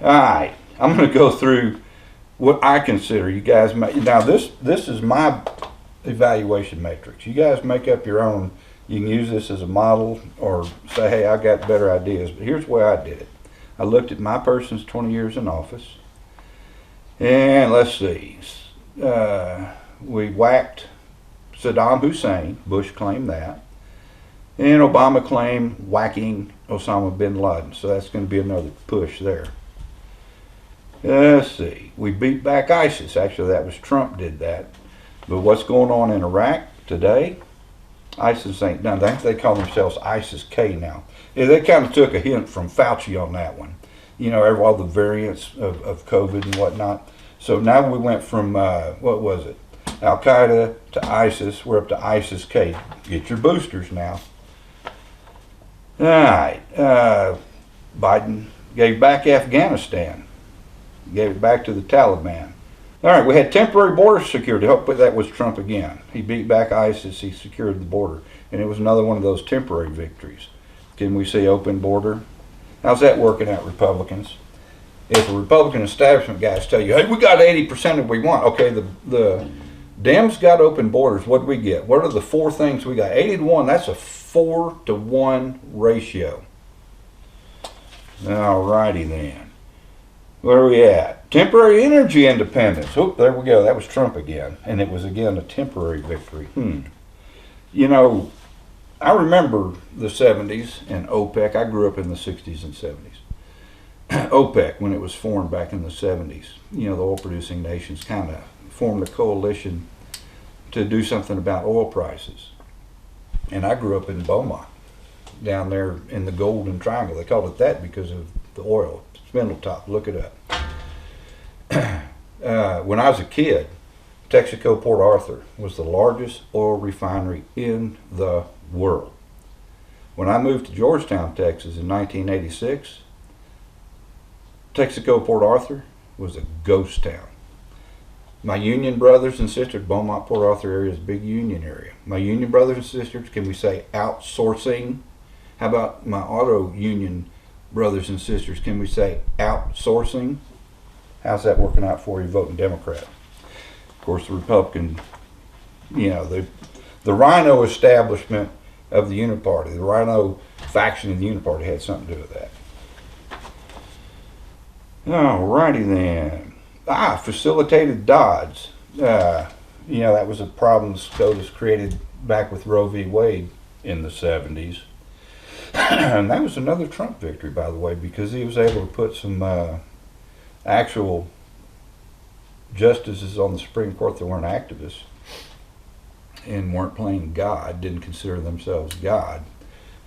All right, I'm going to go through what I consider you guys may. Now this is my evaluation matrix. You guys make up your own. You can use this as a model or say, hey, I got better ideas. But here's the way I did it. I looked at my person's 20 years in office, and let's see. We whacked Saddam Hussein. Bush claimed that. And Obama claimed whacking Osama bin Laden. So that's going to be another push there. Let's see. We beat back ISIS. Actually, that was Trump did that. But what's going on in Iraq today? ISIS ain't done. They call themselves ISIS-K now. Yeah, they kind of took a hint from Fauci on that one. You know, all the variants of COVID and whatnot. So now we went from, what was it? Al-Qaeda to ISIS. We're up to ISIS-K. Get your boosters now. All right. Biden gave back Afghanistan. Gave it back to the Taliban. All right, we had temporary border security. Hopefully that was Trump again. He beat back ISIS. He secured the border. And it was another one of those temporary victories. Can we say open border? How's that working out, Republicans? If the Republican establishment guys tell you, hey, we got 80% of what we want. Okay, the Dems got open borders. What did we get? What are the four things we got? 80 to 1, that's a 4-to-1 ratio. All righty then. Where are we at? Temporary energy independence. Oh, there we go. That was Trump again. And it was again a temporary victory. You know, I remember the 70s and OPEC. I grew up in the 60s and 70s. OPEC, when it was formed back in the 70s, you know, the oil producing nations kind of formed a coalition to do something about oil prices. And I grew up in Beaumont, down there in the Golden Triangle. They called it that because of the oil. Spindletop, look it up. When I was a kid, Texaco Port Arthur was the largest oil refinery in the world. When I moved to Georgetown, Texas in 1986, Texaco Port Arthur was a ghost town. My union brothers and sisters, Beaumont Port Arthur area is a big union area. My union brothers and sisters, can we say outsourcing? How about my auto union brothers and sisters, can we say outsourcing? How's that working out for you voting Democrat? Of course, the Republican, you know, the RINO establishment of the Uniparty, the RINO faction of the Uniparty had something to do with that. All righty then. Facilitated Dodds. You know, that was a problem SCOTUS created back with Roe v. Wade in the 70s. And that was another Trump victory, by the way, because he was able to put some actual justices on the Supreme Court that weren't activists and weren't playing God, didn't consider themselves God.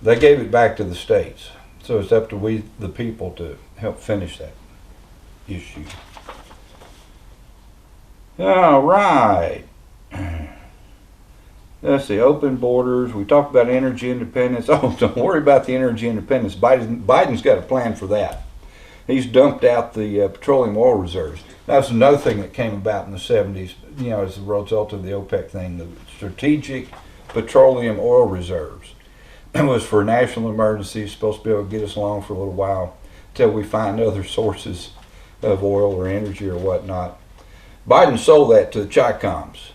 They gave it back to the states. So it's up to we, the people, to help finish that issue. All right. Let's see, open borders. We talked about energy independence. Oh, don't worry about the energy independence. Biden's got a plan for that. He's dumped out the petroleum oil reserves. That was another thing that came about in the 70s, you know, as a result of the OPEC thing. The strategic petroleum oil reserves. It was for national emergencies, supposed to be able to get us along for a little while until we find other sources of oil or energy or whatnot. Biden sold that to the Chi-Coms.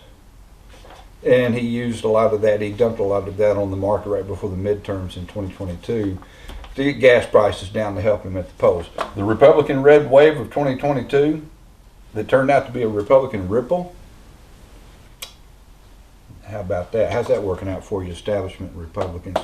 And he used a lot of that. He dumped a lot of that on the market right before the midterms in 2022 to get gas prices down to help him at the polls. The Republican red wave of 2022 that turned out to be a Republican ripple. How about that? How's that working out for you, establishment Republicans?